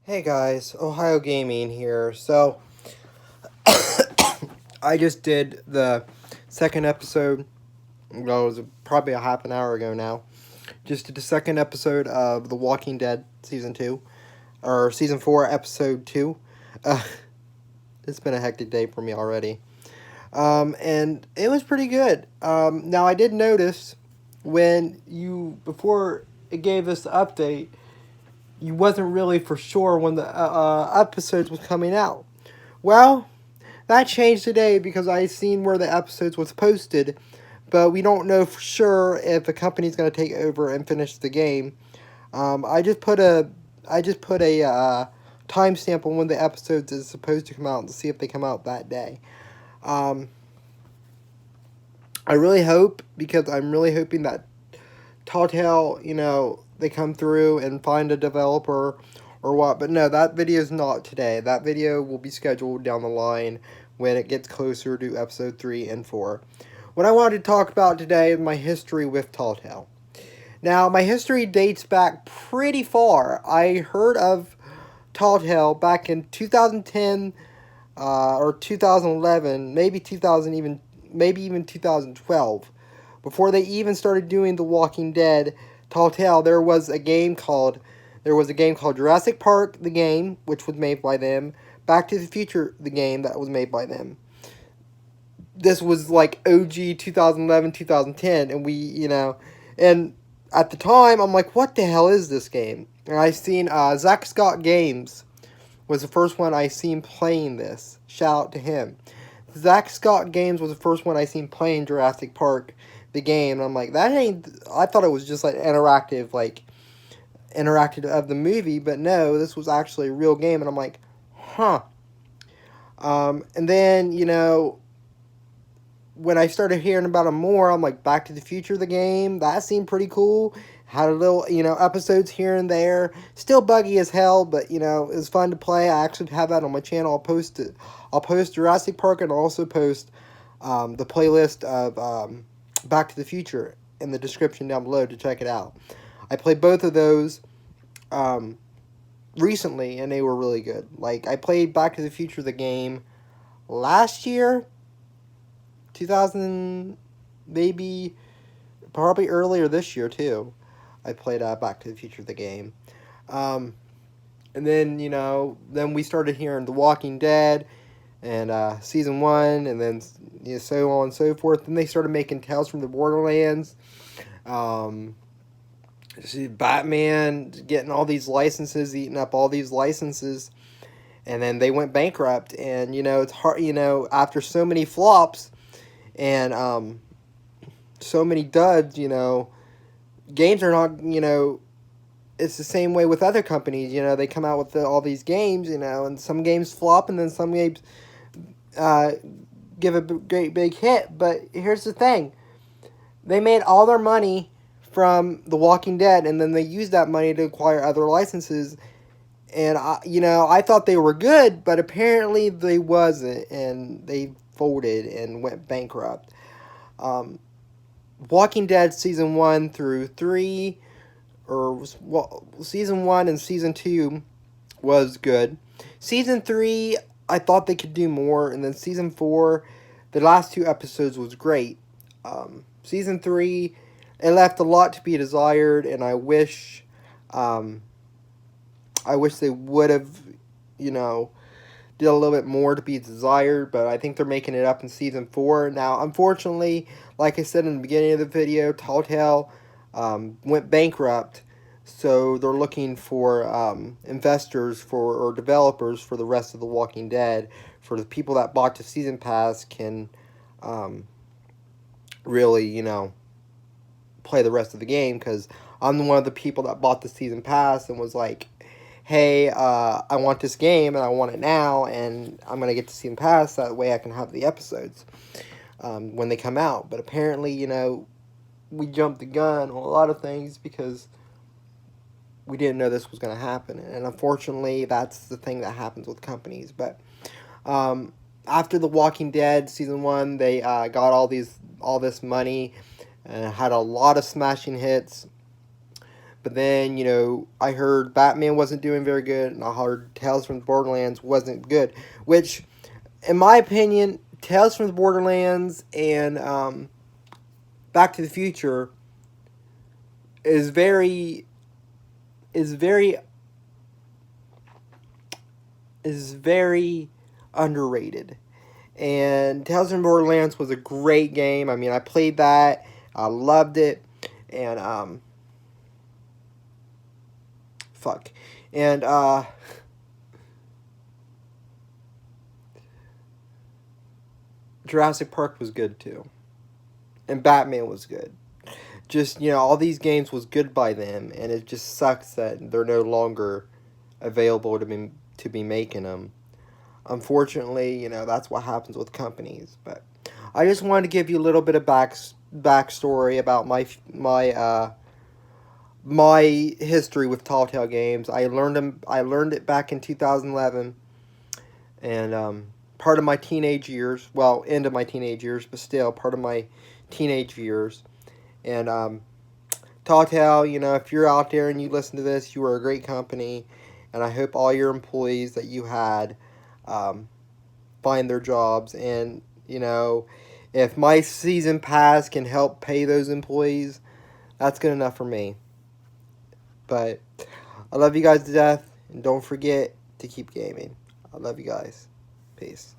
Hey guys, Ohio Gaming here. So, I just did the second episode. Well, it was probably a half an hour ago now. Just did the second episode of The Walking Dead Season 2. Or Season 4, Episode 2. Uh, it's been a hectic day for me already. And it was pretty good. Now, I did notice before it gave us the update, you wasn't really for sure when the episodes was coming out. Well, that changed today because I seen where the episodes was posted, but we don't know for sure if the company's gonna take over and finish the game. I just put a timestamp on when the episodes is supposed to come out to see if they come out that day. Um, I really hope because I'm really hoping that TellTale, they come through and find a developer or what. But no, that video is not today. That video will be scheduled down the line when it gets closer to episode 3 and 4. What I wanted to talk about today is my history with TellTale. Now, my history dates back pretty far. I heard of TellTale back in 2010 or 2011, maybe even 2012. Before they even started doing The Walking Dead, TellTale, there was a game called Jurassic Park, the game, which was made by them. Back to the Future, the game that was made by them. This was like OG 2011, 2010, and and at the time, I'm like, what the hell is this game? And I seen Zach Scott Games was the first one I seen playing this. Shout out to him. Zach Scott Games was the first one I seen playing Jurassic Park, the game. And I'm like, that ain't. I thought it was just like interactive of the movie, but no, this was actually a real game. And I'm like, huh. And then when I started hearing about it more, I'm like, Back to the Future, the game, that seemed pretty cool. Had a little, episodes here and there. Still buggy as hell, but, it was fun to play. I actually have that on my channel. I'll post it. I'll post Jurassic Park and I'll also post the playlist of Back to the Future in the description down below to check it out. I played both of those recently, and they were really good. Like, I played Back to the Future, the game, last year, 2000, maybe, probably earlier this year, too. I played Back to the Future, the game. And then, then we started hearing The Walking Dead and Season 1, and then so on and so forth. Then they started making Tales from the Borderlands. See Batman getting all these licenses, eating up all these licenses. And then they went bankrupt. And, it's hard, after so many flops and so many duds, games are not, it's the same way with other companies. They come out with all these games, and some games flop, and then some games give a great big hit. But here's the thing: they made all their money from The Walking Dead, and then they used that money to acquire other licenses. And I thought they were good, but apparently they wasn't, and they folded and went bankrupt. Walking Dead season 1 through 3, season 1 and season 2 was good. Season 3, I thought they could do more, and then season 4, the last 2 episodes was great. Season 3, it left a lot to be desired, and I wish they would have, did a little bit more to be desired, but I think they're making it up in season 4. Now, unfortunately, like I said in the beginning of the video, TellTale went bankrupt, so they're looking for investors or developers for the rest of The Walking Dead. For the people that bought the season pass can really, play the rest of the game, because I'm one of the people that bought the season pass and was like, hey, I want this game and I want it now, and I'm going to get the season pass, that way I can have the episodes when they come out. But apparently, we jumped the gun on a lot of things because we didn't know this was going to happen. And unfortunately, that's the thing that happens with companies. But after The Walking Dead season 1, they got all this money and had a lot of smashing hits. But then, I heard Batman wasn't doing very good, and I heard Tales from the Borderlands wasn't good. Which, in my opinion, Tales from the Borderlands and Back to the Future is very is very is very underrated. And Tales from Borderlands was a great game. I mean, I played that. I loved it. And fuck. And Jurassic Park was good too. And Batman was good. Just, all these games was good by them, and it just sucks that they're no longer available to be making them. Unfortunately, that's what happens with companies. But I just wanted to give you a little bit of backstory about my history with TellTale games. I learned it back in 2011, and part of my teenage years. Well, end of my teenage years, but still part of my teenage years. And TellTale, if you're out there and you listen to this, you are a great company, and I hope all your employees that you had find their jobs. And if my season pass can help pay those employees, that's good enough for me. But I love you guys to death, and don't forget to keep gaming. I love you guys. Peace.